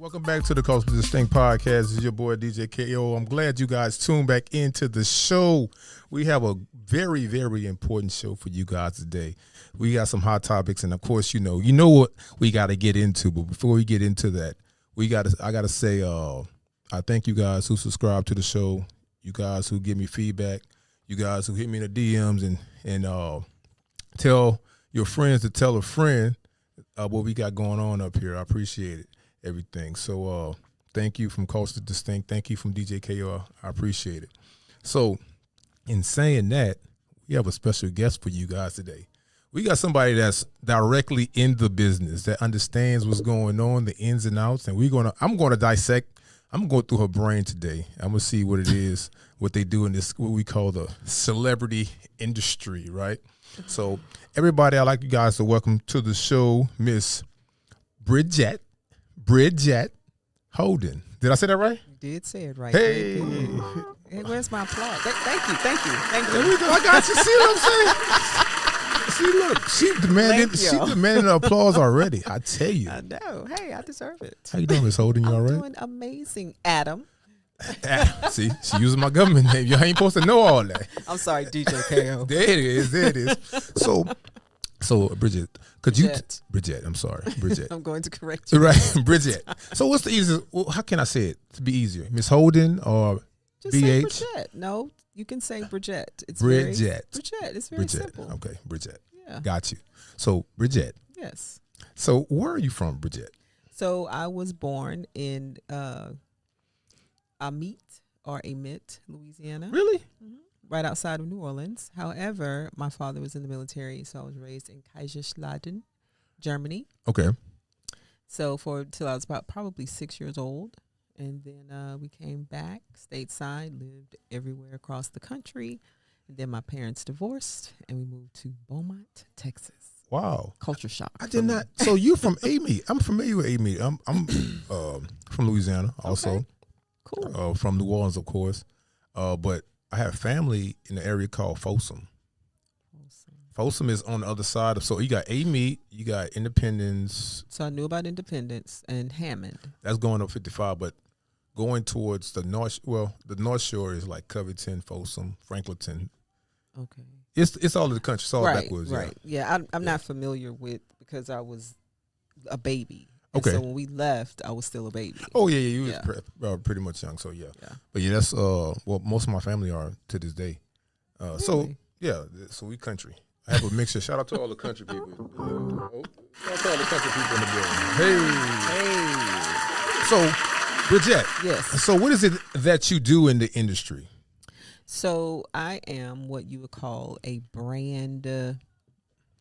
Welcome back to the Consultation podcast. This is your boy DJ KO. I'm glad you guys tuned back into the show. We have a very, very important show for you guys today. We got some hot topics, and of course, you know what we got to get into. But before we get into that, I gotta say, I thank you guys who subscribe to the show. You guys who give me feedback. You guys who hit me in the DMs and tell your friends to tell a friend what we got going on up here. I appreciate it. Everything. So thank you from Coast to Distinct. Thank you from DJ KO. I appreciate it. So in saying that, we have a special guest for you guys today. We got somebody that's directly in the business, that understands what's going on, the ins and outs, and I'm gonna dissect. I'm going through her brain today. I'm gonna see what it is, what they do in this, what we call the celebrity industry, right? So everybody, I'd like you guys to welcome to the show Miss Bridgette Holden. Did I say that right? You did say it right. Hey. Hey, where's my applause? Thank you. There we go. I got you. See what I'm saying? See, look, she demanded applause already. I tell you. I know. Hey, I deserve it. How you doing, Miss Holden? You all right? I'm doing amazing, Adam. See, she using my government name. You ain't supposed to know all that. I'm sorry, DJ KO. There it is. So Bridgette, Bridgette, I'm sorry, Bridgette. I'm going to correct you. Right, Bridgette. So what's the easiest, how can I say it to be easier? Miss Holden or Just BH? say Bridgette. No, you can say Bridgette. It's Bridgette. Bridgette. It's very simple. Okay, Bridgette. Yeah. Got you. So Bridgette. Yes. So where are you from, Bridgette? So I was born in Amite, Louisiana. Really? Mm-hmm. Right outside of New Orleans. However, my father was in the military, so I was raised in Kaiserslautern, Germany. Okay. So till I was about probably 6 years old. And then we came back stateside, lived everywhere across the country. And then my parents divorced, and we moved to Beaumont, Texas. Wow. Culture shock. I did not. So you from Amite. I'm familiar with Amite. I'm from Louisiana also. Okay. Cool. From New Orleans, of course. But I have family in the area called Folsom. Folsom is on the other side of, so you got Amite, you got Independence. So I knew about Independence and Hammond. That's going up 55, but going towards the north, the North Shore is like Covington, Folsom, Franklinton. Okay. It's all in the country. It's all backwards. Right. Yeah, I'm not familiar with, because I was a baby. Okay. So when we left, I was still a baby. Oh yeah, you was pretty much young. So yeah. But yeah, that's most of my family are to this day. Really? So yeah, so we country. I have a mixture. Shout out to all the country people. Shout out to all the country people in the building. Hey. So Bridgette. Yes. So what is it that you do in the industry? So I am what you would call a brand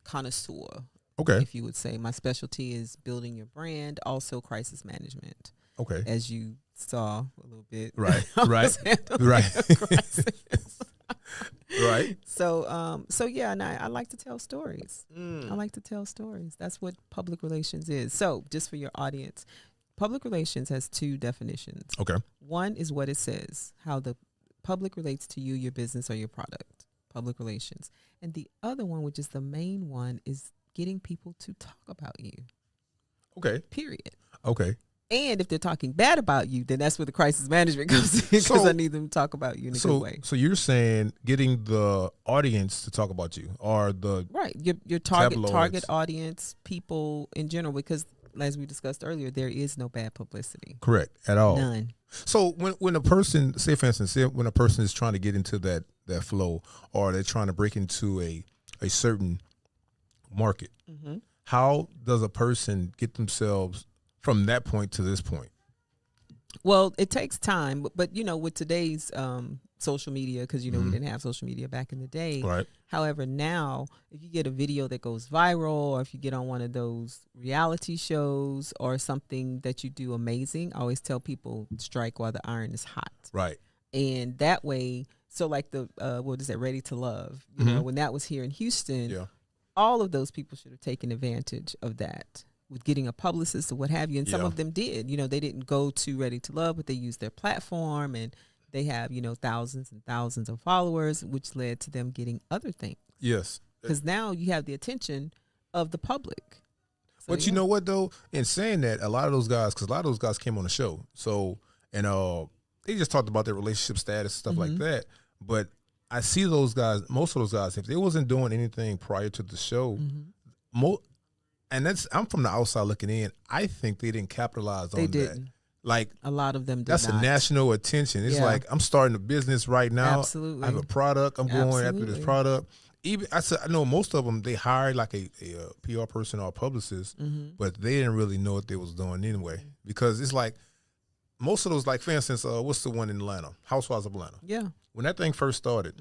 connoisseur. Okay. If you would say. My specialty is building your brand, also crisis management. Okay. As you saw a little bit. Right. Right. So yeah, and I like to tell stories. I like to tell stories. That's what public relations is. So just for your audience, public relations has two definitions. Okay. One is what it says, how the public relates to you, your business, or your product. Public relations. And the other one, which is the main one, is getting people to talk about you. Okay. Period. Okay. And if they're talking bad about you, then that's where the crisis management comes in, because I need them to talk about you in a good way. So you're saying getting the audience to talk about you, or the right, your target audience, people in general, because as we discussed earlier, there is no bad publicity. Correct, at all. None. So when a person, say for instance, when a person is trying to get into that flow, or they're trying to break into a certain market, how does a person get themselves from that point to this point? Well, it takes time, but with today's social media, because we didn't have social media back in the day. Right. However, now if you get a video that goes viral, or if you get on one of those reality shows or something that you do amazing, I always tell people, strike while the iron is hot. Right. And that way, so like the what is that, Ready to Love? You know, when that was here in Houston, all of those people should have taken advantage of that, with getting a publicist or what have you. And some of them did. They didn't go to Ready to Love, but they used their platform, and they have, thousands and thousands of followers, which led to them getting other things. Yes. Because now you have the attention of the public. So, but you know what though? In saying that, a lot of those guys came on the show. So and they just talked about their relationship status, stuff like that. But I see those guys, most of those guys, if they wasn't doing anything prior to the show, and I'm from the outside looking in, I think they didn't capitalize on that. Like a lot of them did that's not. a national attention. It's like I'm starting a business right now. Absolutely. I have a product. I'm going after this product. Even I know most of them, they hired like a PR person or a publicist, but they didn't really know what they was doing anyway. Because it's like most of those, like for instance, what's the one in Atlanta? Housewives of Atlanta. Yeah. When that thing first started,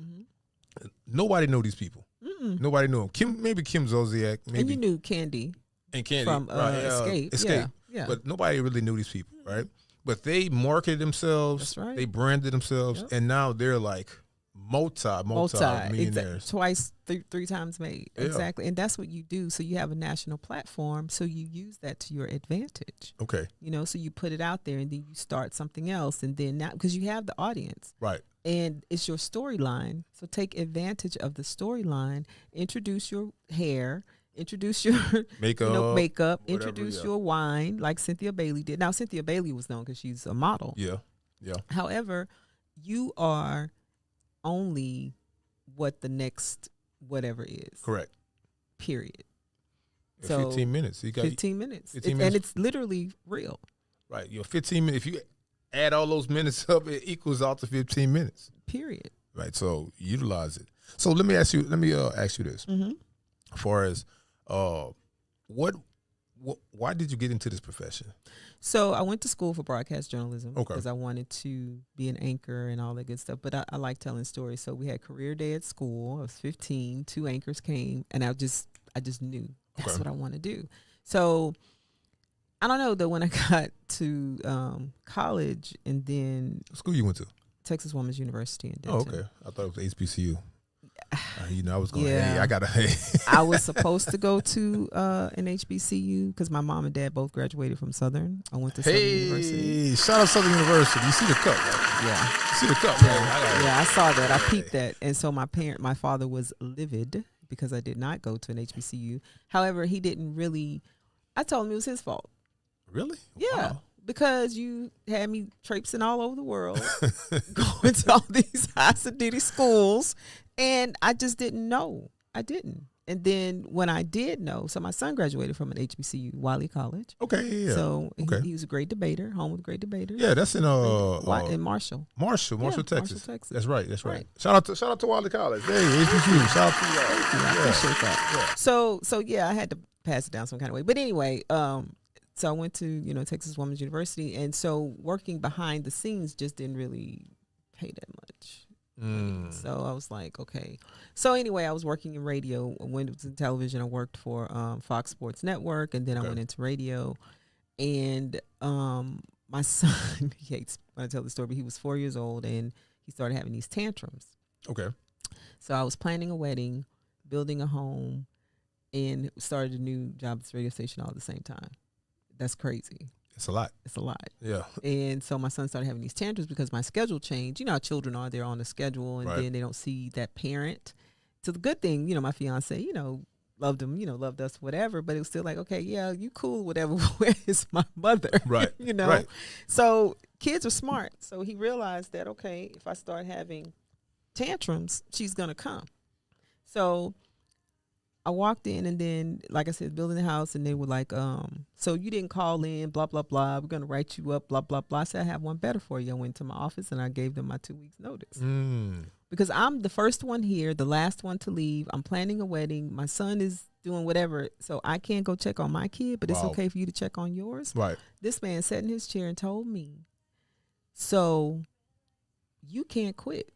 nobody knew these people. Nobody knew them. Maybe Kim Zolciak. Maybe. And you knew Candy. And Candy. From Escape. Yeah. But nobody really knew these people, right? But they marketed themselves. That's right. They branded themselves. Yep. And now they're like multi-millionaires. Twice, three times made. Yeah. Exactly. And that's what you do. So you have a national platform. So you use that to your advantage. Okay. You know, so you put it out there and then you start something else. And then now, because you have the audience. Right. And it's your storyline. So take advantage of the storyline. Introduce your hair. Introduce your makeup. Introduce your wine, like Cynthia Bailey did. Now, Cynthia Bailey was known because she's a model. Yeah. However, you are only what the next whatever is. Correct. Period. So 15 minutes. You got 15 minutes. And it's literally real. Right. Your 15 minutes. If you add all those minutes up, it equals out to 15 minutes. Period. Right. So utilize it. So let me ask you this. As far as why did you get into this profession? So I went to school for broadcast journalism because I wanted to be an anchor and all that good stuff. But I like telling stories. So we had career day at school. I was 15. 2 anchors came, and I just knew that's what I want to do. So I don't know though. When I got to college, and then what school you went to? Texas Women's University in Denton. Oh, okay. I thought it was HBCU. I was going, hey, I got to, I was supposed to go to an HBCU because my mom and dad both graduated from Southern. I went to Southern University. Shout out Southern University. You see the cup, right? Yeah. You see the cup, I saw that. I peeped that. And so my father was livid because I did not go to an HBCU. However, he didn't really, I told him it was his fault. Really? Yeah. Wow. Because you had me traipsing all over the world, going to all these high sedity schools, and I just didn't know. I didn't. And then when I did know, so my son graduated from an HBCU, Wiley College. Okay, yeah. So he was a great debater, home with great debaters. Yeah, that's in Marshall. Marshall, Texas. Marshall, Texas. That's right. Shout out to Wiley College. Hey, HBCU. Shout out to y'all. Thank you. I appreciate that. Yeah. So I had to pass it down some kind of way. But anyway, so I went to, Texas Women's University, and so working behind the scenes just didn't really pay that much. So I was like, okay. So anyway, I was working in radio. When it was in television, I worked for Fox Sports Network, and then I went into radio. And my son, he hates when I tell the story, but he was 4 years old, and he started having these tantrums. Okay. So I was planning a wedding, building a home, and started a new job at the radio station all at the same time. That's crazy. It's a lot. It's a lot. Yeah. And so my son started having these tantrums because my schedule changed. You know how children are. They're on a schedule, and then they don't see that parent. So the good thing, my fiance, loved him, loved us, whatever. But it was still like, okay, yeah, you cool, whatever. Where is my mother? Right. Right. So kids are smart. So he realized that, okay, if I start having tantrums, she's going to come. So I walked in, and then, like I said, building the house, and they were like, so you didn't call in, blah, blah, blah. We're going to write you up, blah, blah, blah. I said, I have one better for you. I went to my office, and I gave them my 2 weeks notice. Because I'm the first one here, the last one to leave. I'm planning a wedding. My son is doing whatever. So I can't go check on my kid, but it's okay for you to check on yours. Right. This man sat in his chair and told me, so you can't quit.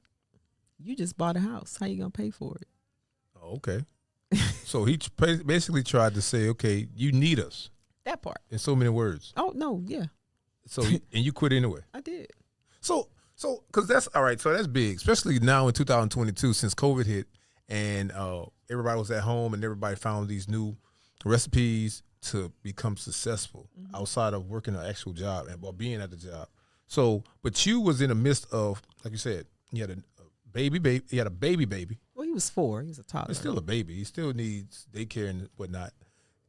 You just bought a house. How you going to pay for it? Okay. So he basically tried to say, okay, you need us. That part. In so many words. Oh, no, yeah. So, and you quit anyway. I did. So, because that's, all right, so that's big, especially now in 2022 since COVID hit and everybody was at home and everybody found these new recipes to become successful outside of working an actual job or being at the job. So, but you was in the midst of, like you said, you had a baby. He had a baby. Well, he was 4. He was a toddler. He's still a baby. He still needs daycare and whatnot.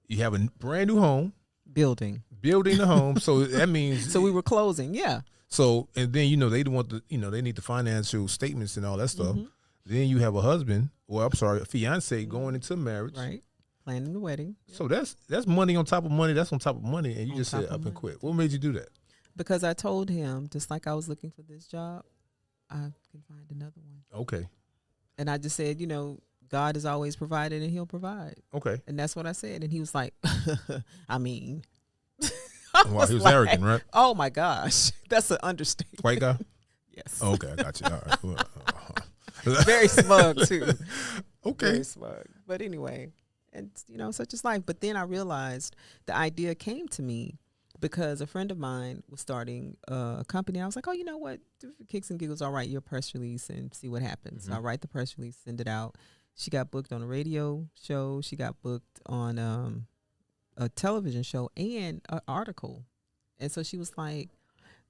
You have a brand new home. Building the home. So that means. So we were closing. Yeah. So, and then, they want they need the financial statements and all that stuff. Mm-hmm. Then you have a husband, a fiance going into marriage. Right. Planning the wedding. So that's money on top of money. That's on top of money. And you just said up and quit. What made you do that? Because I told him, just like I was looking for this job, I can find another one. Okay. And I just said, God has always provided and he'll provide. Okay. And that's what I said. And he was like, I mean. Wow, he was like, arrogant, right? Oh, my gosh. That's an understatement. White guy? Yes. Oh, okay, I got you. All right. Very smug, too. Okay. Very smug. But anyway, and, such is life. But then I realized the idea came to me because a friend of mine was starting a company. I was like, oh, you know what? Do for kicks and giggles, I'll write your press release and see what happens. Mm-hmm. So I write the press release, send it out. She got booked on a radio show. She got booked on a television show and an article. And so she was like,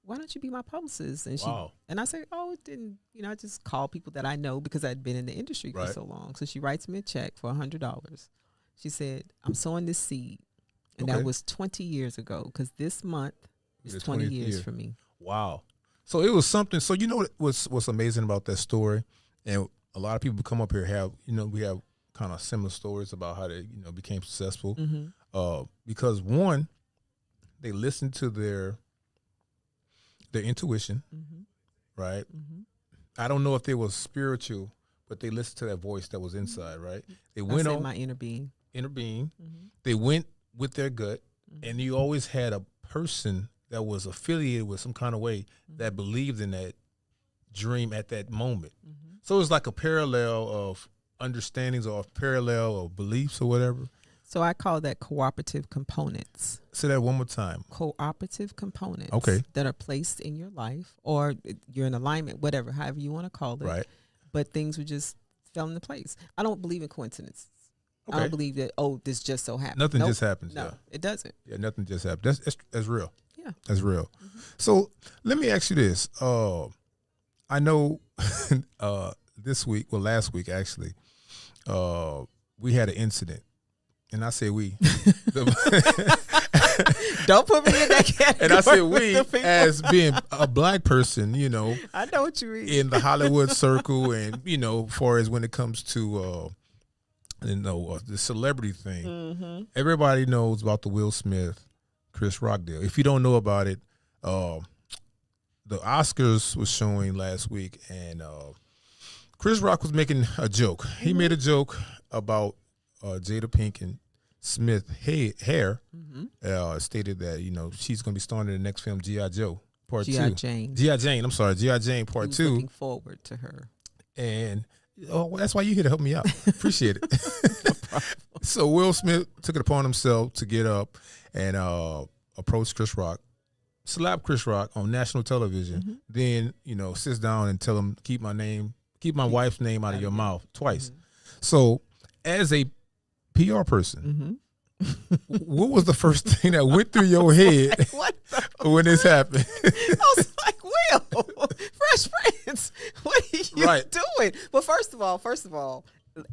why don't you be my publicist? And and I said, oh, it didn't, I just call people that I know because I'd been in the industry for so long. So she writes me a check for $100. She said, I'm sowing this seed. And that was 20 years ago because this month is 20 years for me. Wow. So it was something. So what's amazing about that story, and a lot of people come up here have, we have kind of similar stories about how they, became successful. Mm-hmm. Because one, they listened to their intuition, mm-hmm. right? Mm-hmm. I don't know if they was spiritual, but they listened to that voice that was inside, right? They went on my inner being. Mm-hmm. They went with their gut, mm-hmm. and you always had a person that was affiliated with some kind of way mm-hmm. that believed in that dream at that moment. Mm-hmm. So it was like a parallel of understandings or a parallel of beliefs or whatever. So I call that cooperative components. Say that one more time. Cooperative components. Okay. That are placed in your life, or you're in alignment, whatever, however you want to call it. Right. But things would just fell into place. I don't believe in coincidences. Okay. I don't believe that, this just so happened. Nothing just happens. No, it doesn't. Yeah, nothing just happens. That's real. Yeah. That's real. Mm-hmm. So let me ask you this. I know last week actually, we had an incident. And I say we. Don't put me in that category. And I say we as being a black person, I know what you mean. In the Hollywood circle and, far as when it comes to, the celebrity thing. Mm-hmm. Everybody knows about the Will Smith, Chris Rock deal. If you don't know about it, the Oscars was showing last week and Chris Rock was making a joke. Mm-hmm. He made a joke about Jada Pinkett Smith hair, mm-hmm. Stated that she's going to be starring in the next film G.I. Joe Part 2. G.I. Jane. I'm sorry, G.I. Jane Part 2. Looking forward to her, and that's why you're here to help me out. Appreciate it. No So Will Smith took it upon himself to get up and approach Chris Rock, slap Chris Rock on national television, mm-hmm. then sits down and tell him keep my wife's name out of your mouth twice. Mm-hmm. So as a PR person, mm-hmm. what was the first thing that went through your head when this happened? I was like, Will, Fresh Prince, what are you doing? But first of all,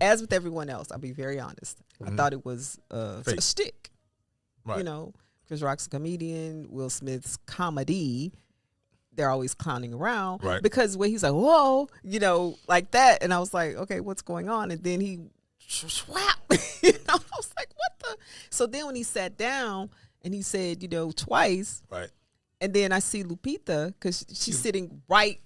as with everyone else, I'll be very honest. Mm-hmm. I thought it was a shtick. Right. Chris Rock's a comedian, Will Smith's comedy. They're always clowning around. Right. Because when he's like, whoa, like that. And I was like, okay, what's going on? And then he swap. I was like, what the? So then when he sat down and he said, twice. Right. And then I see Lupita because she's sitting right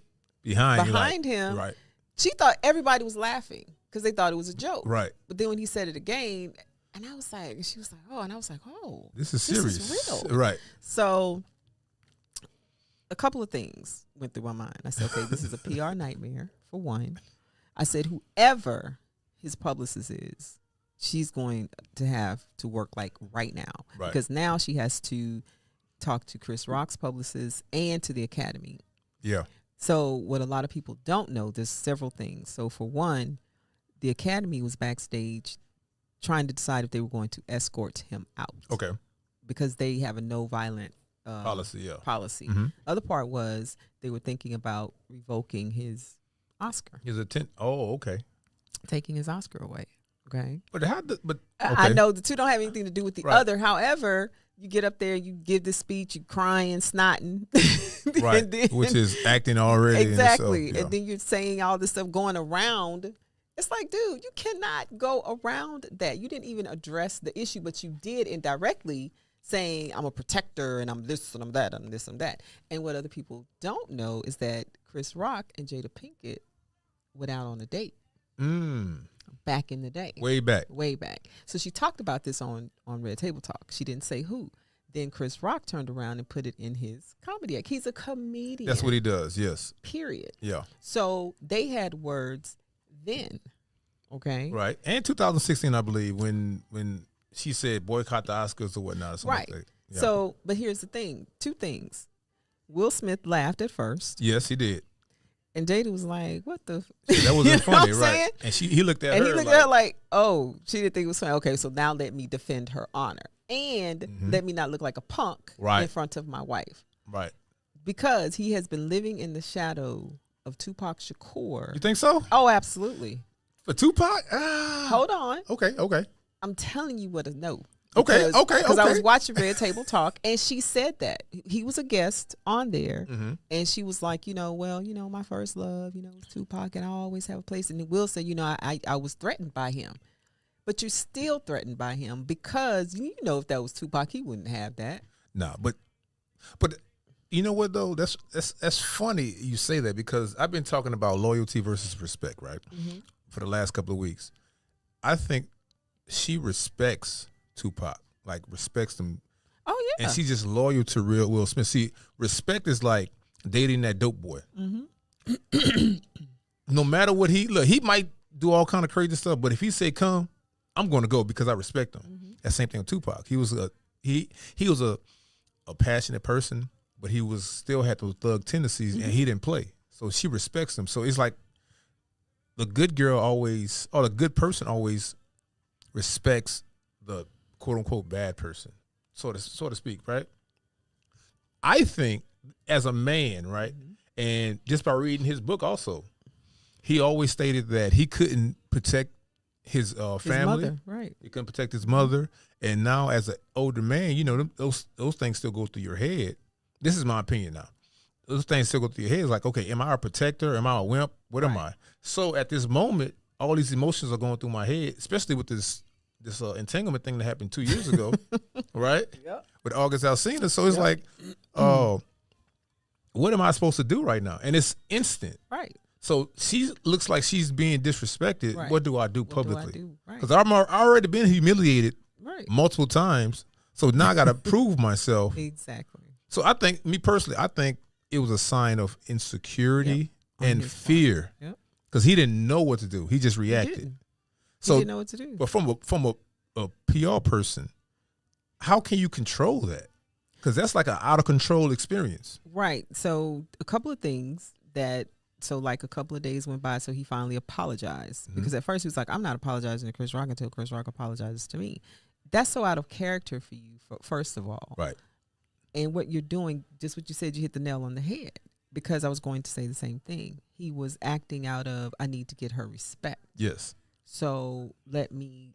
behind him. Right. She thought everybody was laughing because they thought it was a joke. Right. But then when he said it again, and I was like, she was like, oh, and I was like, oh, this is serious. This is real. Right. So a couple of things went through my mind. I said, okay, this is a PR nightmare for one. I said, whoever his publicist is, she's going to have to work like right now. Right. Because now she has to talk to Chris Rock's publicist and to the Academy. Yeah. So what a lot of people don't know, there's several things. So for one, the Academy was backstage trying to decide if they were going to escort him out. Okay. Because they have a no violent policy. Yeah. Policy. Mm-hmm. Other part was they were thinking about revoking his Oscar. Oh, okay. Taking his Oscar away. Okay. But okay. I know the two don't have anything to do with the other. However, you get up there, you give the speech, you crying, snotting. Right. Then, which is acting already. Exactly. Yeah. And then you're saying all this stuff going around. It's like, dude, you cannot go around that. You didn't even address the issue, but you did indirectly saying, I'm a protector and I'm this and I'm that and this and that. And what other people don't know is that Chris Rock and Jada Pinkett went out on a date. Back in the day. Way back. So she talked about this on Red Table Talk. She didn't say who. Then Chris Rock turned around and put it in his comedy act. He's a comedian. That's what he does, yes. Period. Yeah. So they had words then. Okay. Right. And 2016, I believe, when she said boycott the Oscars or whatnot. Or something right. like that. Yeah. So, but here's the thing. Two things. Will Smith laughed at first. Yes, he did. And Jada was like, what the? That wasn't funny, right? Saying? And he looked at her. And he looked at her like, oh, she didn't think it was funny. Okay, so now let me defend her honor. And let me not look like a punk in front of my wife. Right. Because he has been living in the shadow of Tupac Shakur. You think so? Oh, absolutely. For Tupac? Hold on. Okay. I'm telling you what to know. Okay. Because I was watching Red Table Talk, and she said that. He was a guest on there, and she was like, my first love, was Tupac, and I always have a place. And Will said, I was threatened by him. But you're still threatened by him because, if that was Tupac, he wouldn't have that. No, but you know what, though? That's funny you say that because I've been talking about loyalty versus respect, right, for the last couple of weeks. I think she respects Tupac, like respects him. Oh, yeah. And she's just loyal to real Will Smith. See, respect is like dating that dope boy. No matter what he might do all kind of crazy stuff, but if he say come, I'm going to go because I respect him. That same thing with Tupac. He was a passionate person, but he was still had those thug tendencies, and he didn't play. So she respects him. So it's like the good girl always, or the good person always respects the quote unquote bad person, so to speak, right? I think as a man, right, and just by reading his book also, he always stated that he couldn't protect his family, mother, right? He couldn't protect his mother, and now as an older man, those things still go through your head. This is my opinion now. Those things still go through your head. It's like, okay, am I a protector? Am I a wimp? What am I? So at this moment, all these emotions are going through my head, especially with this entanglement thing that happened 2 years ago, right? Yep. With August Alsina. So it's like, what am I supposed to do right now? And it's instant. Right. So she looks like she's being disrespected. Right. What do I do publicly? Because Right. I've already been humiliated multiple times. So now I got to prove myself. Exactly. So I think, me personally, it was a sign of insecurity and fear. Because he didn't know what to do. He just reacted. He didn't know what to do. But from a PR person, how can you control that? Because that's like an out of control experience. Right. So a couple of things like a couple of days went by, so he finally apologized. Because at first he was like, I'm not apologizing to Chris Rock until Chris Rock apologizes to me. That's so out of character for you, first of all. Right. And what you're doing, just what you said, you hit the nail on the head. Because I was going to say the same thing. He was acting out of, I need to get her respect. Yes. So let me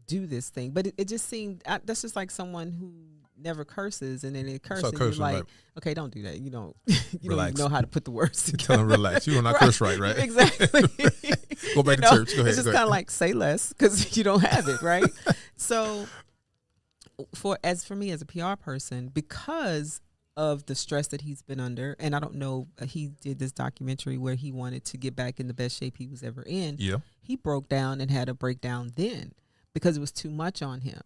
do this thing. But it just seemed, that's just like someone who never curses, and then it curses. And you're like, okay, don't do that. You don't even know how to put the words together. Tell him relax. You will not curse right? Exactly. Go back to church. Go ahead. It's just kind of like say less because you don't have it, right? So for me as a PR person, because of the stress that he's been under, and I don't know, he did this documentary where he wanted to get back in the best shape he was ever in. Yeah. He broke down and had a breakdown then because it was too much on him.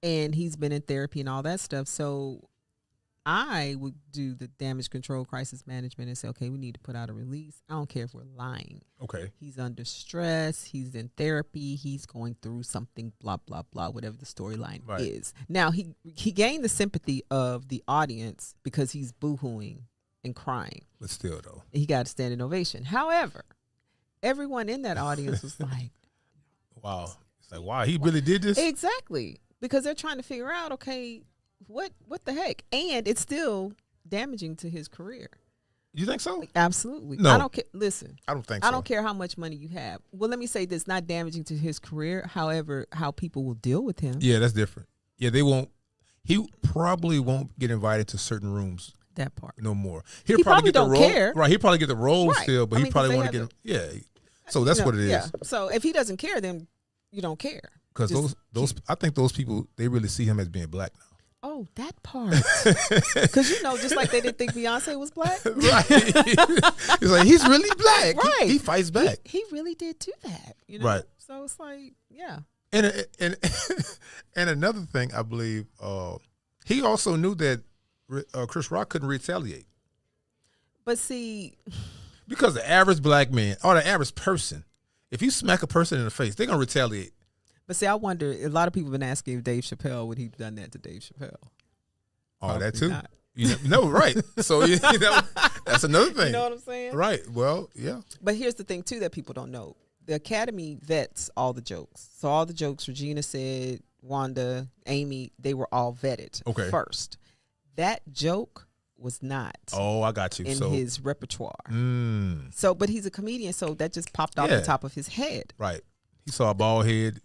And he's been in therapy and all that stuff. So I would do the damage control crisis management and say, okay, we need to put out a release. I don't care if we're lying. Okay. He's under stress. He's in therapy. He's going through something, blah, blah, blah, whatever the storyline is. Now, he gained the sympathy of the audience because he's boo-hooing and crying. But still, though. He got a standing ovation. However, everyone in that audience was like, wow. It's like, wow, he really did this? Exactly. Because they're trying to figure out, okay, what the heck? And it's still damaging to his career. You think so? Absolutely. No. I don't care. Listen. I don't think so. I don't care how much money you have. Well, let me say this, not damaging to his career. However, how people will deal with him. Yeah, that's different. Yeah, they won't. He probably won't get invited to certain rooms. That part. No more. He probably get the don't role. care. Right. He'll probably get the role Right. still, but I he mean, probably 'cause want to they get him. Yeah. So that's what it is. Yeah. So if he doesn't care, then you don't care. Because those I think those people, they really see him as being black now. Oh, that part. Because, just like they didn't think Beyonce was black. Right. It's like, he's really black. Right. He fights back. He really did do that. Right. So it's like, yeah. And another thing, I believe, he also knew that Chris Rock couldn't retaliate. But see. Because the average black man, or the average person, if you smack a person in the face, they're going to retaliate. But see, I wonder, a lot of people have been asking if Dave Chappelle, would he have done that to Dave Chappelle? Oh, Probably that too? not. No, right. So, that's another thing. You know what I'm saying? Right. Well, yeah. But here's the thing, too, that people don't know. The Academy vets all the jokes. So all the jokes Regina said, Wanda, Amy, they were all vetted first. That joke was not. Oh, I got you. In his repertoire. Mm. So, but he's a comedian, so that just popped off the top of his head. Right. He saw a bald head.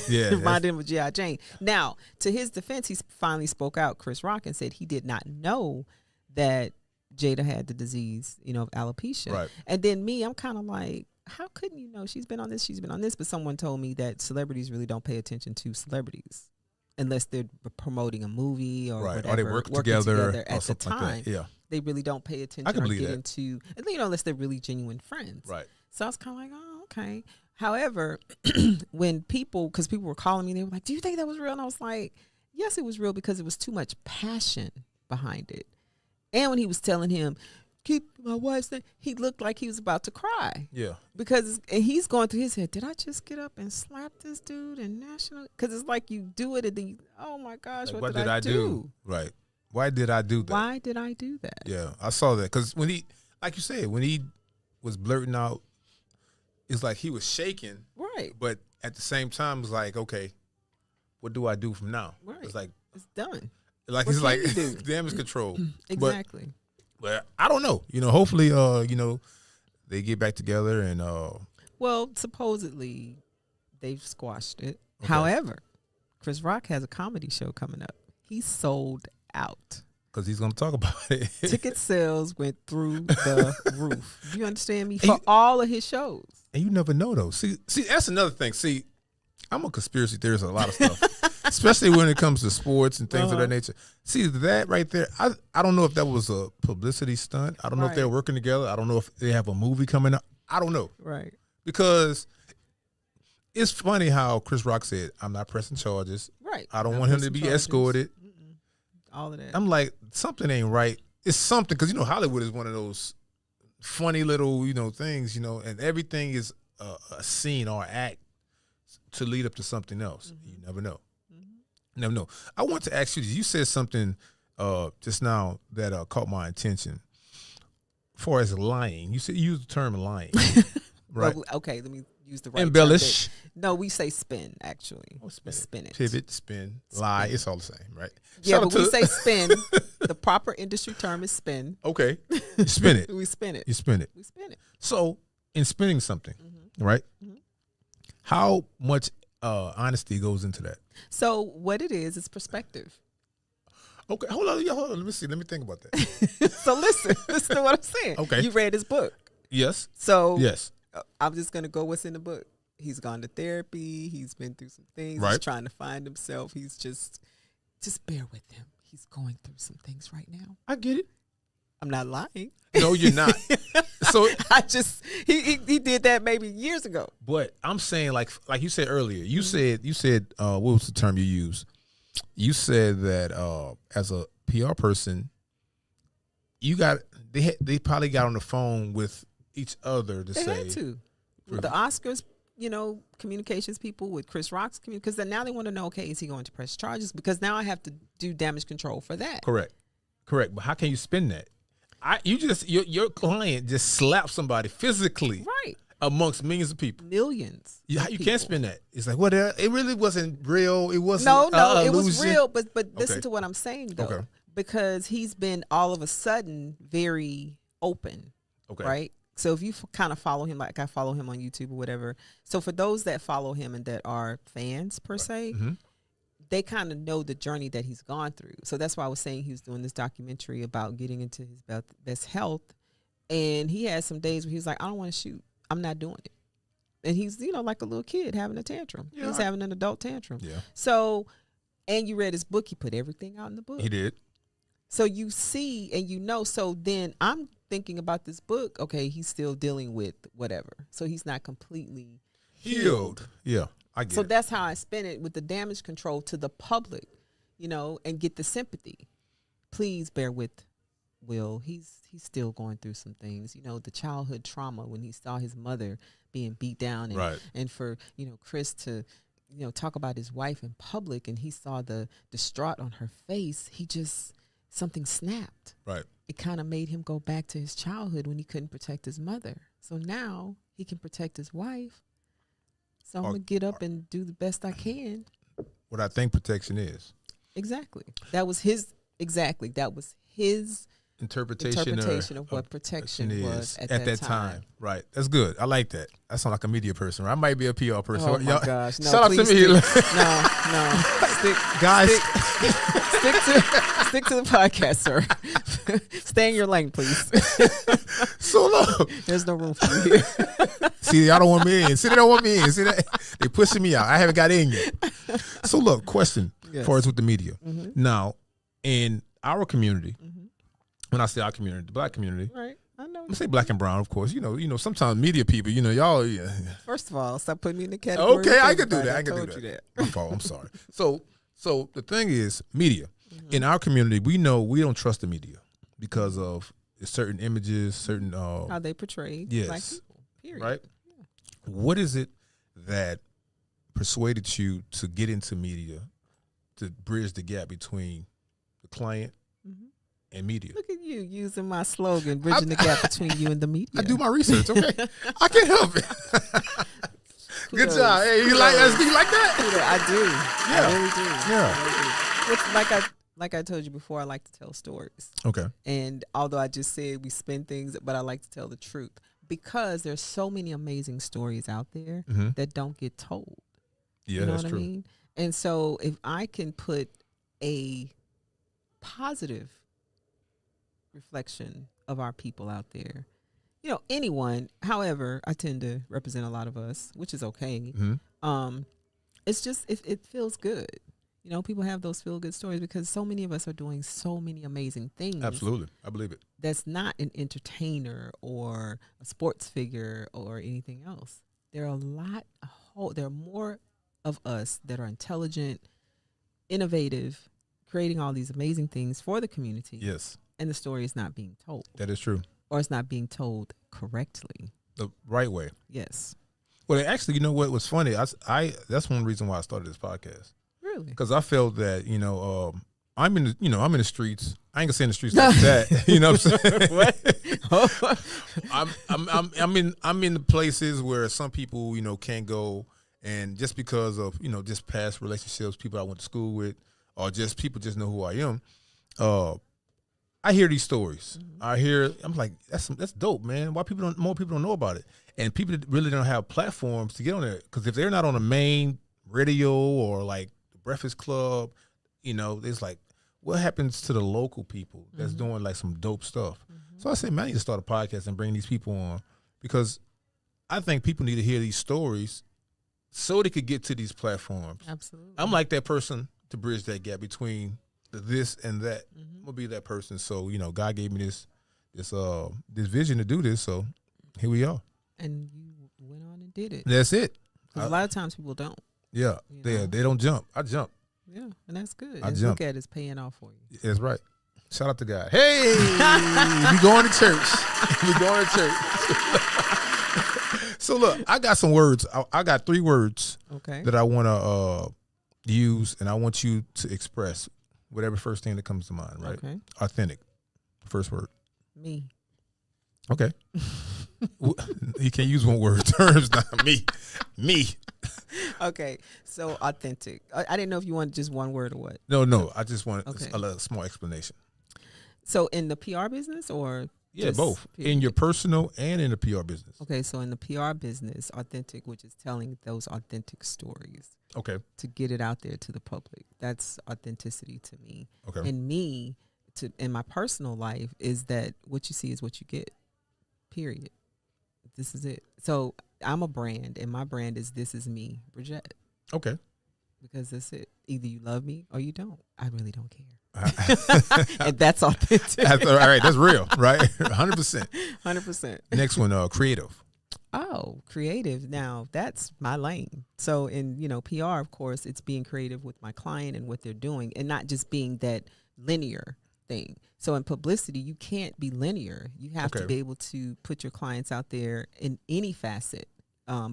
Yeah. Reminded him of G.I. Jane. Now, to his defense, he finally spoke out, Chris Rock, and said he did not know that Jada had the disease, of alopecia. Right. And then me, I'm kind of like, how couldn't you know? She's been on this, but someone told me that celebrities really don't pay attention to celebrities unless they're promoting a movie or whatever. Or they working together at the time. Like that. Yeah. They really don't pay attention or get into, unless they're really genuine friends. Right. So I was kind of like, oh, okay. However, because people were calling me, they were like, do you think that was real? And I was like, yes, it was real because it was too much passion behind it. And when he was telling him, keep my wife's name, he looked like he was about to cry. Yeah. Because he's going through his head, did I just get up and slap this dude in national? Because it's like you do it and then, oh my gosh, like, what did I do? Right. Why did I do that? Why did I do that? Yeah, I saw that. Because when he, like you said, when he was blurting out, it's like he was shaking. Right. But at the same time, it's like, okay, what do I do from now? Right. It's like, it's done. Like, it's like damage control. Exactly. But I don't know. Hopefully, they get back together and. Well, supposedly, they've squashed it. Okay. However, Chris Rock has a comedy show coming up. He's sold out. Because he's going to talk about it. Ticket sales went through the roof. Do you understand me? For all of his shows. And you never know, though. See, that's another thing. See, I'm a conspiracy theorist on a lot of stuff, especially when it comes to sports and things of that nature. See, that right there, I don't know if that was a publicity stunt. I don't know if they're working together. I don't know if they have a movie coming up. I don't know. Right. Because it's funny how Chris Rock said, I'm not pressing charges. Right. I don't want him to be escorted. All of that. I'm like, something ain't right. It's something, because, Hollywood is one of those funny little, things, and everything is a scene or act to lead up to something else. Mm-hmm. You never know. Mm-hmm. Never know. I want to ask you, you said something just now that caught my attention. As far as lying, you used the term lying, right? Well, okay, let me use the right embellish. term. No, we say spin, actually. Oh, spin it. Pivot, spin, lie. It's all the same, right? Yeah, but we say spin. The proper industry term is spin. Okay. You spin it. We spin it. You spin it. We spin it. So, in spinning something, right? Mm-hmm. How much honesty goes into that? So, what it is perspective. Okay, hold on. Let me see. Let me think about that. So, listen to what I'm saying. Okay. You read his book. Yes. So, yes. I'm just going to go what's in the book. He's gone to therapy. He's been through some things. Right. He's trying to find himself. He's just bear with him. He's going through some things right now. I get it. I'm not lying. No, you're not. So he did that maybe years ago. But I'm saying, like you said earlier, you said what was the term you used? You said that as a PR person, they probably got on the phone with each other to they say had to. With the Oscars, communications people, with Chris Rock's because then now they want to know, okay, is he going to press charges? Because now I have to do damage control for that. Correct. But how can you spin that? Your client just slapped somebody physically, right, amongst millions of people, millions. You can't spin that. It's like, it really wasn't real. It wasn't. No, it was real. But listen to what I'm saying though, because he's been all of a sudden very open. Okay. Right. So if you kind of follow him, like I follow him on YouTube or whatever. So for those that follow him and that are fans per se, they kind of know the journey that he's gone through. So that's why I was saying he was doing this documentary about getting into his best health. And he had some days where he was like, I don't want to shoot. I'm not doing it. And he's, like a little kid having a tantrum. Yeah. He's having an adult tantrum. Yeah. So, and you read his book. He put everything out in the book. He did. So you see and so then I'm thinking about this book. Okay, he's still dealing with whatever. So he's not completely healed. Yeah, I get it. So that's how I spin it with the damage control to the public, and get the sympathy. Please bear with Will. He's still going through some things. The childhood trauma when he saw his mother being beat down and for, Chris to, talk about his wife in public and he saw the distraught on her face. Something snapped. Right. It kind of made him go back to his childhood when he couldn't protect his mother. So now he can protect his wife. So I'm going to get up and do the best I can. What I think protection is. Exactly. That was his interpretation of what protection was at that time. Right. That's good. I like that. I sound like a media person. Right? I might be a PR person. Oh my gosh. No, shout out to me. Stick to the podcast, sir. Stay in your lane, please. So look. There's no room for you here. See, y'all don't want me in. See, they don't want me in. See that? They pushing me out. I haven't got in yet. So look, question as far as with the media. Now, in our community, when I say our community, the black community, right? I know. I say black and brown, of course. Sometimes media people, y'all. Yeah. First of all, stop putting me in the category. Okay, I can do that. I can do that. My fault. I'm sorry. So the thing is, media in our community, we know we don't trust the media because of certain images, certain how they portray black people. Period. Right. Yeah. What is it that persuaded you to get into media to bridge the gap between the client and media? Look at you using my slogan, bridging the gap between you and the media. I do my research, okay? I can't help it. Good job. Hey, you like that? I do. Yeah. I really do. Yeah. I really do. Like I told you before, I like to tell stories. Okay. And although I just said we spin things, but I like to tell the truth because there's so many amazing stories out there that don't get told. Yeah, you know that's what true. I mean? And so if I can put a positive reflection of our people out there, anyone, however, I tend to represent a lot of us, which is okay. It's just, it feels good. People have those feel good stories because so many of us are doing so many amazing things. Absolutely. I believe it. That's not an entertainer or a sports figure or anything else. There are there are more of us that are intelligent, innovative, creating all these amazing things for the community. Yes. And the story is not being told. That is true. Or it's not being told correctly. The right way. Yes. Well, actually, you know what was funny? I that's one reason why I started this podcast. Really? Because I felt that, I'm in the streets. I ain't gonna say in the streets like that. You know what I'm saying? I'm in the places where some people, can't go, and just because of, just past relationships, people I went to school with, or just people just know who I am. I hear these stories. I'm like, that's dope, man. Why more people don't know about it? And people really don't have platforms to get on there, because if they're not on the main radio or like the Breakfast Club, it's like, what happens to the local people that's doing like some dope stuff? So I said, man, I need to start a podcast and bring these people on, because I think people need to hear these stories so they could get to these platforms. Absolutely. I'm like that person to bridge that gap between the this and that. I'm gonna be that person. So, God gave me this vision to do this. So here we are. And you went on and did it. That's it. A lot of times people don't. Yeah, they don't jump. I jump. Yeah, and that's good. I and jump. Look at it's paying off for you. That's right. Shout out to God. Hey, we going to church. We going to church. So look, I got some words. I got 3 words that I want to use, and I want you to express whatever first thing that comes to mind, right? Okay. Authentic. First word. Me. Okay. You can't use one word terms now. Me. Okay. So authentic. I didn't know if you wanted just one word or what. No. I just want a small explanation. So in the PR business or Yeah, both. Period. In your personal and in the PR business. Okay, so in the PR business, authentic, which is telling those authentic stories. Okay. To get it out there to the public. That's authenticity to me. Okay. And me, in my personal life, is that what you see is what you get. Period. This is it. So I'm a brand, and my brand is This Is Me, Bridgette. Okay. Because that's it. Either you love me or you don't. I really don't care. And that's authentic. All right, that's real, right? 100%. 100%. Next one, creative. Oh, creative. Now, that's my lane. So in, PR, of course, it's being creative with my client and what they're doing, and not just being that linear thing. So in publicity, you can't be linear. You have to be able to put your clients out there in any facet.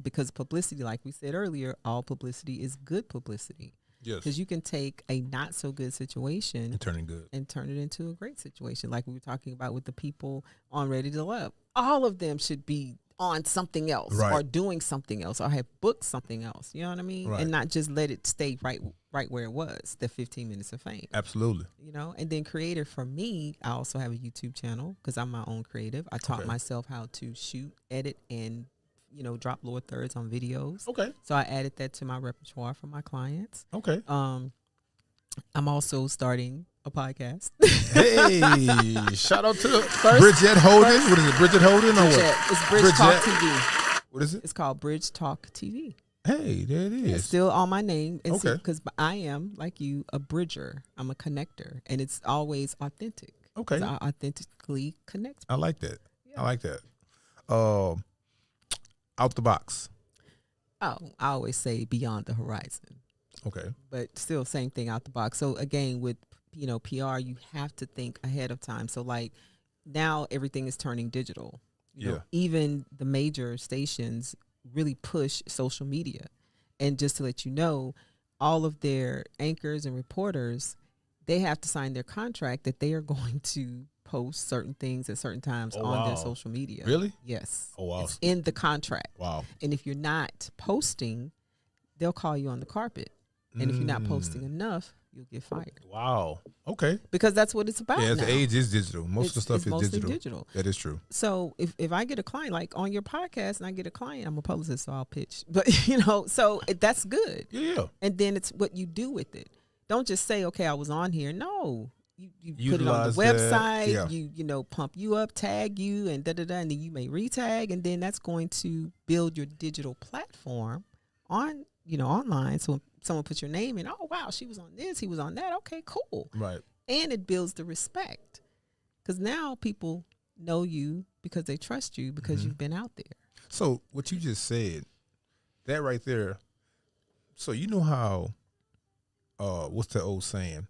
Because publicity, like we said earlier, all publicity is good publicity. Yes. Because you can take a not so good situation and turn it into a great situation. Like we were talking about with the people on Ready to Love. All of them should be on something else or doing something else or have booked something else. You know what I mean? Right. And not just let it stay right where it was, the 15 minutes of fame. Absolutely. And then creative for me, I also have a YouTube channel because I'm my own creative. I taught myself how to shoot, edit, and drop lower thirds on videos. Okay. So I added that to my repertoire for my clients. Okay. I'm also starting a podcast. Hey, shout out to Bridgette Holden. What is it, Bridgette Holden or what? It's Bridge Talk TV. What is it? It's called Bridge Talk TV. Hey, there it is. It's still on my name. Okay. Because I am, like you, a bridger. I'm a connector. And it's always authentic. Okay. I authentically connect people. I like that. Yeah. I like that. Out the box. Oh, I always say beyond the horizon. Okay. But still, same thing, out the box. So again, with PR, you have to think ahead of time. So like now everything is turning digital. You know, even the major stations really push social media. And just to let you know, all of their anchors and reporters, they have to sign their contract that they are going to post certain things at certain times on their social media. Really? Yes. Oh, wow. It's in the contract. Wow. And if you're not posting, they'll call you on the carpet. And if you're not posting enough, you'll get fired. Wow. Okay. Because that's what it's about. Yeah, now. The age is digital. Most of the stuff is digital. That is true. So if I get a client, like on your podcast, and I get a client, I'm a publicist, so I'll pitch. But, so that's good. Yeah. And then it's what you do with it. Don't just say, okay, I was on here. No. You put it on the website, you pump you up, tag you, and da-da-da, and then you may retag, and then that's going to build your digital platform on, online. So when someone puts your name in, oh, wow, she was on this, he was on that. Okay, cool. Right. And it builds the respect because now people know you because they trust you because you've been out there. So what you just said, that right there, so you know how, what's the old saying?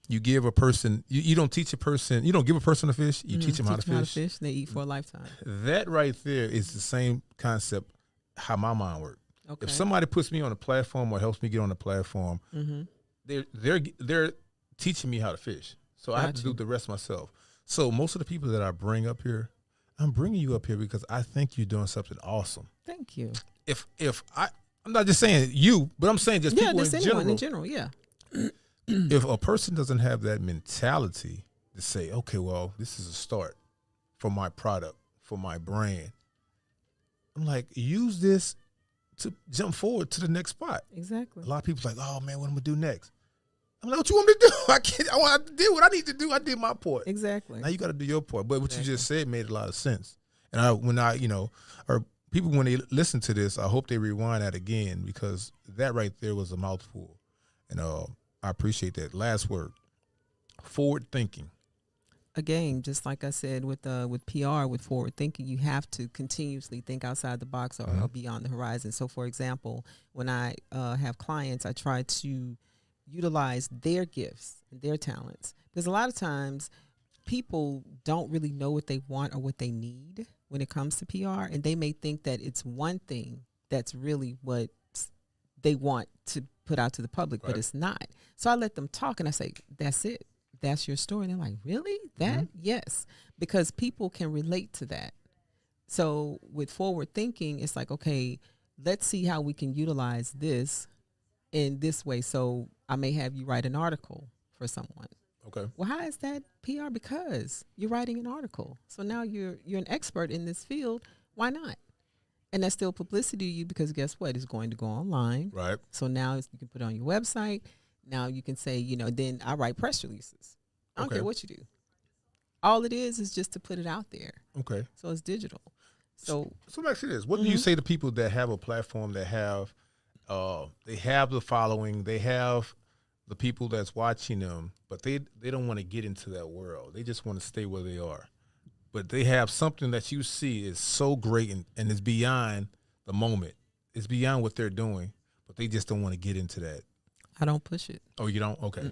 You give a person, you don't teach a person, you don't give a person a fish, you teach them how to fish. They eat for a lifetime. That right there is the same concept how my mind works. Okay. If somebody puts me on a platform or helps me get on a platform, they're teaching me how to fish. So I have to do the rest myself. So most of the people that I bring up here, I'm bringing you up here because I think you're doing something awesome. Thank you. If I'm not just saying you, but I'm saying just people in general. Yeah. If a person doesn't have that mentality to say, okay, well, this is a start for my product, for my brand, I'm like, use this to jump forward to the next spot. Exactly. A lot of people are like, oh, man, what am I going to do next? I'm like, what you want me to do? I want to do what I need to do. I did my part. Exactly. Now you got to do your part. But what you just said made a lot of sense. And or people, when they listen to this, I hope they rewind that again because that right there was a mouthful. And I appreciate that. Last word, forward thinking. Again, just like I said with PR, with forward thinking, you have to continuously think outside the box or beyond the horizon. So, for example, when I have clients, I try to utilize their gifts and their talents because a lot of times people don't really know what they want or what they need when it comes to PR, and they may think that it's one thing that's really what they want to put out to the public, but it's not. So I let them talk and I say, that's it. That's your story. And they're like, really? That? Yes. Because people can relate to that. So with forward thinking, it's like, okay, let's see how we can utilize this in this way. So I may have you write an article for someone. Okay. Well, how is that PR? Because you're writing an article. So now you're an expert in this field. Why not? And that's still publicity to you because guess what? It's going to go online. Right. So now you can put it on your website. Now you can say, then I write press releases. I don't care what you do. All it is just to put it out there. Okay. So it's digital. So let me ask you this. What do you say to people that have a platform that have they have the following, they have the people that's watching them, but they don't want to get into that world. They just want to stay where they are. But they have something that you see is so great and it's beyond the moment. It's beyond what they're doing, but they just don't want to get into that. I don't push it. Oh, you don't? Okay.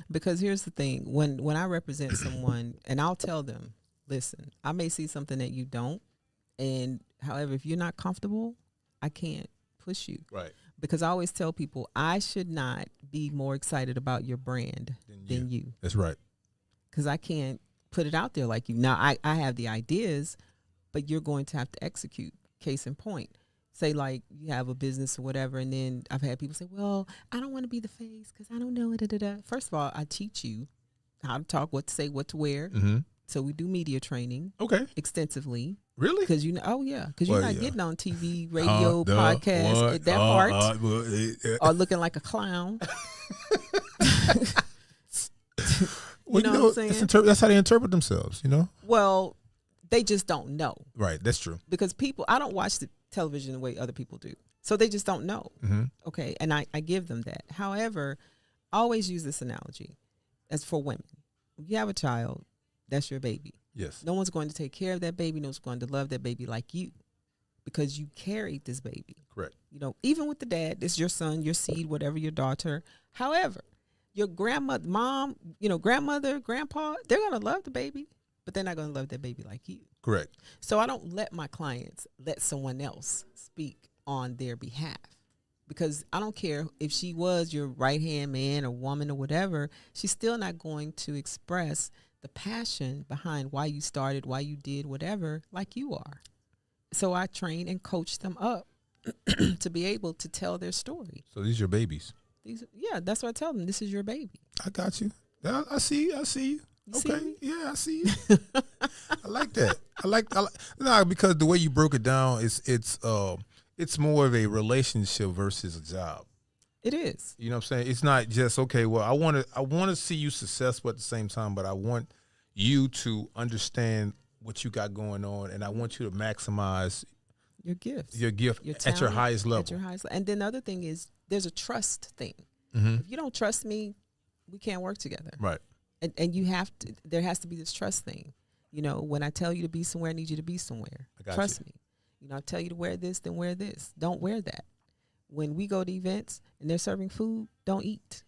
Because here's the thing. When I represent someone, and I'll tell them, listen, I may see something that you don't, and however, if you're not comfortable, I can't push you. Right. Because I always tell people, I should not be more excited about your brand than you. That's right. Because I can't put it out there like you. Now, I have the ideas, but you're going to have to execute. Case in point. Say like you have a business or whatever, and then I've had people say, well, I don't want to be the face because I don't know. First of all, I teach you how to talk, what to say, what to wear. Mm-hmm. So we do media training extensively. Really? Because because you're not getting on TV, radio, podcast, that part, or looking like a clown. What I'm saying? That's how they interpret themselves, Well, they just don't know. Right, that's true. Because I don't watch the television the way other people do. So they just don't know. Mm-hmm. Okay, and I give them that. However, I always use this analogy as for women. If you have a child, that's your baby. Yes. No one's going to take care of that baby. No one's going to love that baby like you because you carried this baby. Correct. Even with the dad, it's your son, your seed, whatever, your daughter. However, your grandmother, mom, grandmother, grandpa, they're going to love the baby, but they're not going to love that baby like you. Correct. So I don't let my clients let someone else speak on their behalf because I don't care if she was your right-hand man or woman or whatever, she's still not going to express the passion behind why you started, why you did whatever, like you are. So I train and coach them up to be able to tell their story. So these are your babies. That's what I tell them. This is your baby. I got you. I see you. You see me? Yeah, I see you. I like that. Because the way you broke it down it's more of a relationship versus a job. It is. You know what I'm saying? It's not just, okay, well, I want to see you successful at the same time, but I want you to understand what you got going on, and I want you to maximize your gifts. Your gift your talent, at your highest level. At your highest level. And then the other thing is there's a trust thing. Mm-hmm. If you don't trust me, we can't work together. Right. And there has to be this trust thing. When I tell you to be somewhere, I need you to be somewhere. Trust me. I tell you to wear this, then wear this. Don't wear that. When we go to events and they're serving food, don't eat.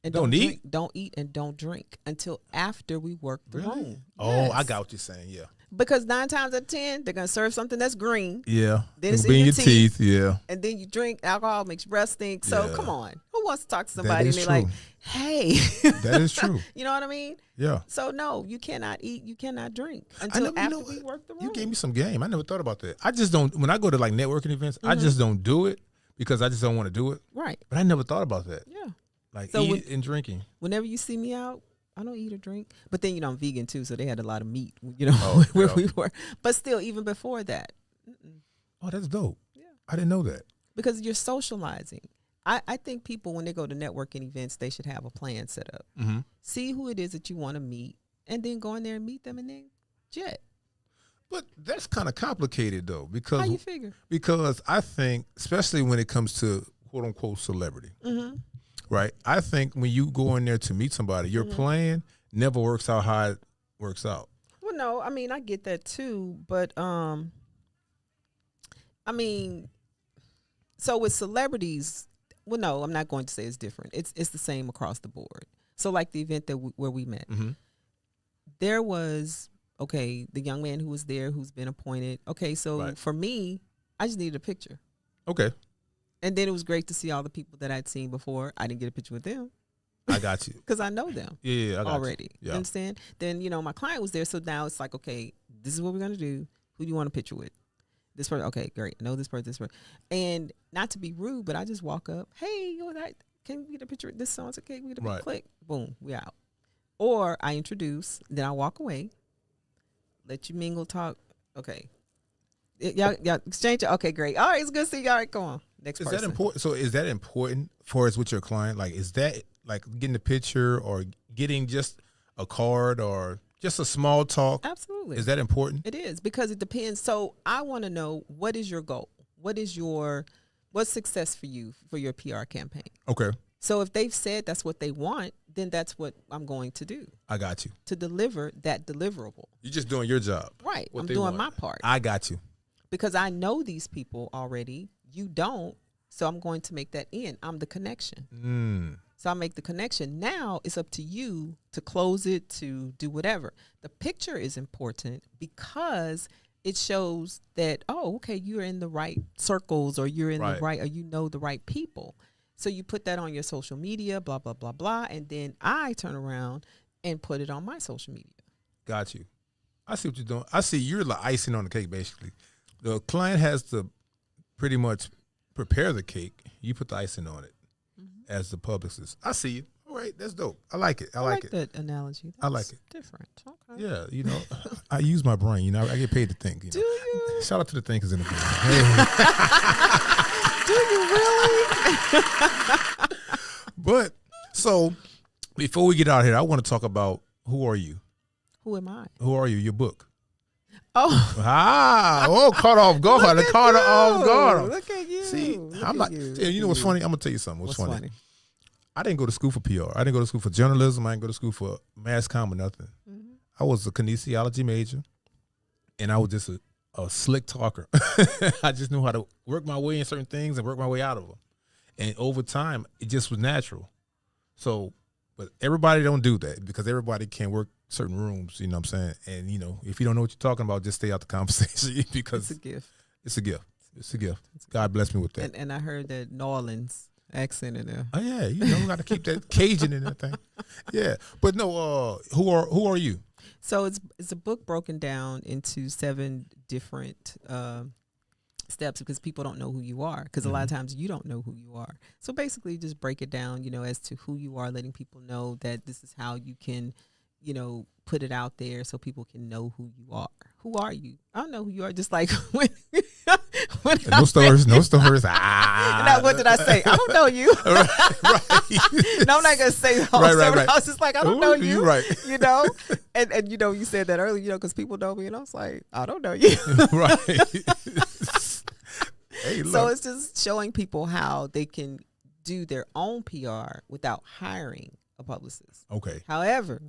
And don't eat? Don't eat and don't drink until after we work the room. Oh, yes. I got what you're saying, yeah. Because 9 times out of 10, they're going to serve something that's green. Yeah. Then it's in your teeth. Yeah. And then you drink alcohol, makes breath stink. So come on. Who wants to talk to somebody and they're like, hey. That is true. You know what I mean? Yeah. So no, you cannot eat, you cannot drink until after we work the room. You gave me some game. I never thought about that. I just don't, when I go to like networking events, I just don't do it because I just don't want to do it. Right. But I never thought about that. Yeah. Like eat and drinking. Whenever you see me out, I don't eat or drink. But then, I'm vegan too, so they had a lot of meat, where we were. But still, even before that. Oh, that's dope. Yeah. I didn't know that. Because you're socializing. I think people, when they go to networking events, they should have a plan set up. Mm-hmm. See who it is that you want to meet, and then go in there and meet them and then jet. But that's kind of complicated, though. Because, how you figure? Because I think, especially when it comes to quote-unquote celebrity, right? I think when you go in there to meet somebody, your plan never works out how it works out. Well, no, I mean, I get that too. But, so with celebrities, well, no, I'm not going to say it's different. It's the same across the board. So like the event where we met, there was, the young man who was there who's been appointed. Okay, so for me, I just needed a picture. Okay. And then it was great to see all the people that I'd seen before. I didn't get a picture with them. I got you. Because I know them. Yeah, I got already. You understand? Then, my client was there. So now it's like, okay, this is what we're going to do. Who do you want a picture with? This person. Okay, great. I know this person. And not to be rude, but I just walk up. Hey, can we get a picture with this song? Okay, we get a click. Boom, we out. Or I introduce, then I walk away, let you mingle, talk. Okay. Y'all exchange it. Okay, great. All right, it's good to see you. All right, go on. Next person. Is that important? So is that important for us with your client? Like, is that like getting a picture or getting just a card or just a small talk? Absolutely. Is that important? It is, because it depends. So I want to know, what is your goal? What's success for you for your PR campaign? Okay. So if they've said that's what they want, then that's what I'm going to do. I got you. To deliver that deliverable. You're just doing your job. Right. I'm doing my part. I got you. Because I know these people already. You don't. So I'm going to make that in. I'm the connection. So I make the connection. Now it's up to you to close it, to do whatever. The picture is important because it shows that, oh, okay, you're in the right circles, or you're in the right, or you know the right people. So you put that on your social media, blah, blah, blah, blah. And then I turn around and put it on my social media. Got you. I see what you're doing. I see you're the icing on the cake, basically. The client has to pretty much prepare the cake. You put the icing on it as the publicist. I see you. All right, that's dope. I like it. I like it. That analogy. I like it. Different. Okay. Yeah, you know, I use my brain. You know, I get paid to think. You know? Do you? Shout out to the thinkers in the room. Do you really? But so before we get out of here, I want to talk about, who are you? Who am I? Who are you? Your book. Oh. Caught off guard. Caught off guard. Look at you. See, I'm not. You know what's funny? I'm gonna tell you something. What's funny? I didn't go to school for PR. I didn't go to school for journalism. I didn't go to school for mass comm or nothing. I was a kinesiology major, and I was just a slick talker. I just knew how to work my way in certain things and work my way out of them. And over time, it just was natural. So, but everybody don't do that, because everybody can't work certain rooms, you know what I'm saying? And, you know, if you don't know what you're talking about, just stay out the conversation, because it's a gift. It's a gift. It's a gift. God bless me with that. And I heard that New Orleans accent in there. Oh, yeah. You know, we got to keep that Cajun in that thing. Yeah. But no, who are you? So it's a book broken down into 7 different steps, because people don't know who you are, because a lot of times you don't know who you are. So basically just break it down, you know, as to who you are, letting people know that this is how you can, you know, put it out there so people can know who you are. Who are you? I don't know who you are. Just like when no stories. What did I say? I don't know you. Right. No, I'm not gonna say the whole story. Right. I was just like, I don't know you. Right. You know, and you know, you said that earlier. You know, because people know me, and I was like, I don't know you. Right. Hey, look. So it's just showing people how they can do their own PR without hiring a publicist. Okay. However,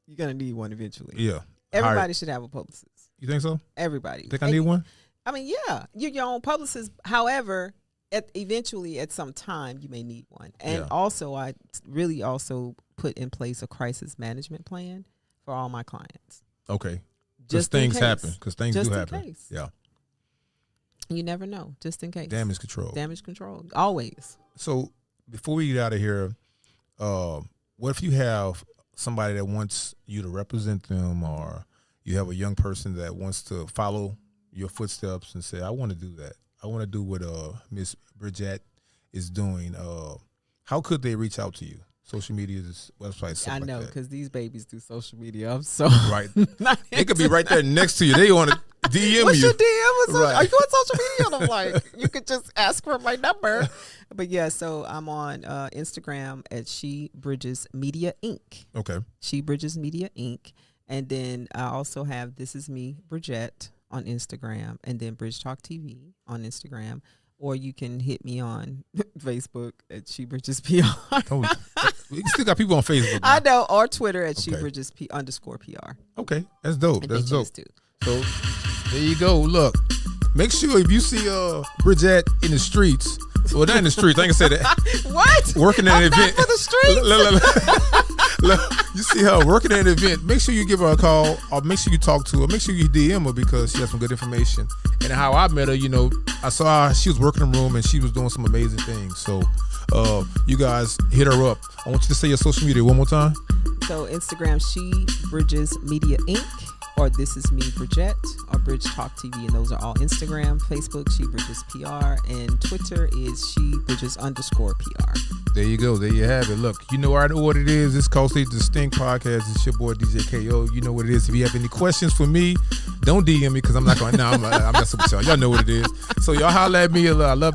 you're going to need one eventually. Yeah. Everybody should have a publicist. You think so? Everybody. Think I need one? I mean, yeah. You're your own publicist. However, eventually at some time, you may need one. And also, I really also put in place a crisis management plan for all my clients. Okay. Just things happen. Because things do happen. Case. Yeah. You never know. Just in case. Damage control. Damage control. Always. So before we get out of here, what if you have somebody that wants you to represent them, or you have a young person that wants to follow your footsteps and say, I want to do that. I want to do what Miss Bridgette is doing. How could they reach out to you? Social media, websites, stuff I know, like because these babies do social media. I'm so right. They could be right there next to you. They want to DM What's you. Your DM? Right. Are you on social media? And I'm like, you could just ask for my number. But yeah, so I'm on Instagram at She Bridges Media Inc. Okay. She Bridges Media Inc. And then I also have This Is Me, Bridgette, on Instagram, and then Bridge Talk TV on Instagram. Or you can hit me on Facebook at She Bridges PR. We still got people on Facebook now. I know, or Twitter at She Bridges _PR. Okay, that's dope. And that's dope. Too. So there you go. Look, make sure if you see Bridgette in the streets, well, not in the streets, I ain't gonna say that. What? Working at an event. For the streets. Look, you see her working at an event. Make sure you give her a call, or make sure you talk to her. Make sure you DM her, because she has some good information. And how I met her, you know, I saw her, she was working in the room and she was doing some amazing things. So you guys hit her up. I want you to say your social media one more time. So Instagram, She Bridges Media Inc. or This Is Me, Bridgette, or Bridge Talk TV, and those are all Instagram. Facebook, She Bridges PR, and Twitter is She Bridges _PR. There you go. There you have it. Look, you know what it is. It's Consultation Distinct Podcast. It's your boy DJ KO. You know what it is. If you have any questions for me, don't DM me because I'm not going to. No, I'm messing with y'all. Y'all know what it is. So y'all holler at me. I love